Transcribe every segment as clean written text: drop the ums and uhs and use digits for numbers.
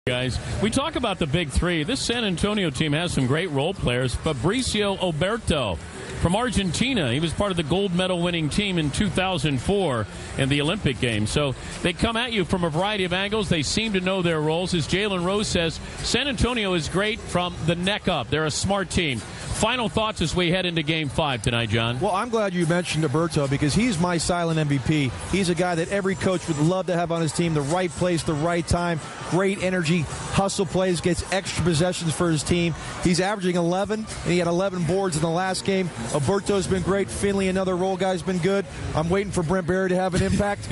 Guys, we talk about the big three. This San Antonio team has some great role players. Fabricio Oberto from Argentina. He was part of the gold medal winning team in 2004 in the Olympic Games. So they come at you from a variety of angles. They seem to know their roles. As Jalen Rose says, San Antonio is great from the neck up. They're a smart team. Final thoughts as we head into Game 5 tonight, John. Well, I'm glad you mentioned Oberto because he's my silent MVP. He's a guy that every coach would love to have on his team. The right place, the right time, great energy, hustle plays, gets extra possessions for his team. He's averaging 11, and he had 11 boards in the last game. Oberto's been great. Finley, another role guy's been good. I'm waiting for Brent Barry to have an impact.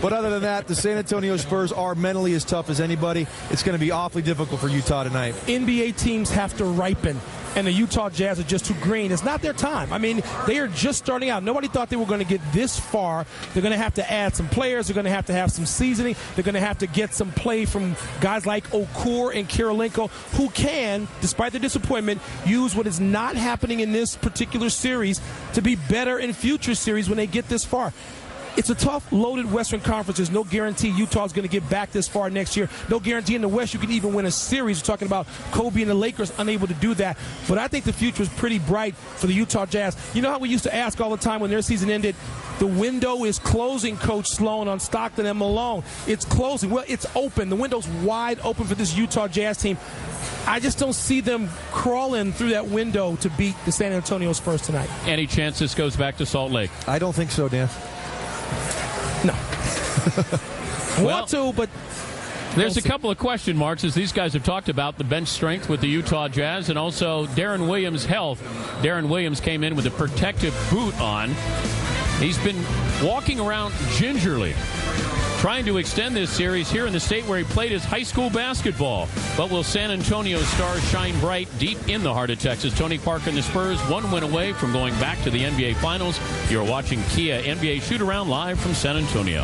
But other than that, the San Antonio Spurs are mentally as tough as anybody. It's going to be awfully difficult for Utah tonight. NBA teams have to ripen, and the Utah Jazz are just too green. It's not their time. I mean, they are just starting out. Nobody thought they were going to get this far. They're going to have to add some players. They're going to have some seasoning. They're going to have to get some play from guys like Okur and Kirilenko, who can, despite the disappointment, use what is not happening in this particular series to be better in future series when they get this far. It's a tough, loaded Western Conference. There's no guarantee Utah's going to get back this far next year. No guarantee in the West you can even win a series. We're talking about Kobe and the Lakers unable to do that. But I think the future is pretty bright for the Utah Jazz. You know how we used to ask all the time when their season ended, the window is closing, Coach Sloan, on Stockton and Malone. It's closing. Well, it's open. The window's wide open for this Utah Jazz team. I just don't see them crawling through that window to beat the San Antonio Spurs tonight. Any chance this goes back to Salt Lake? I don't think so, Dan. No. Want to, but there's a couple of question marks as these guys have talked about the bench strength with the Utah Jazz and also Darren Williams' health. Darren Williams came in with a protective boot on. He's been walking around gingerly, trying to extend this series here in the state where he played his high school basketball. But will San Antonio stars shine bright deep in the heart of Texas? Tony Parker and the Spurs, one win away from going back to the NBA Finals. You're watching Kia NBA Shoot-Around live from San Antonio.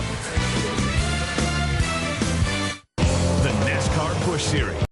The NASCAR Push Series.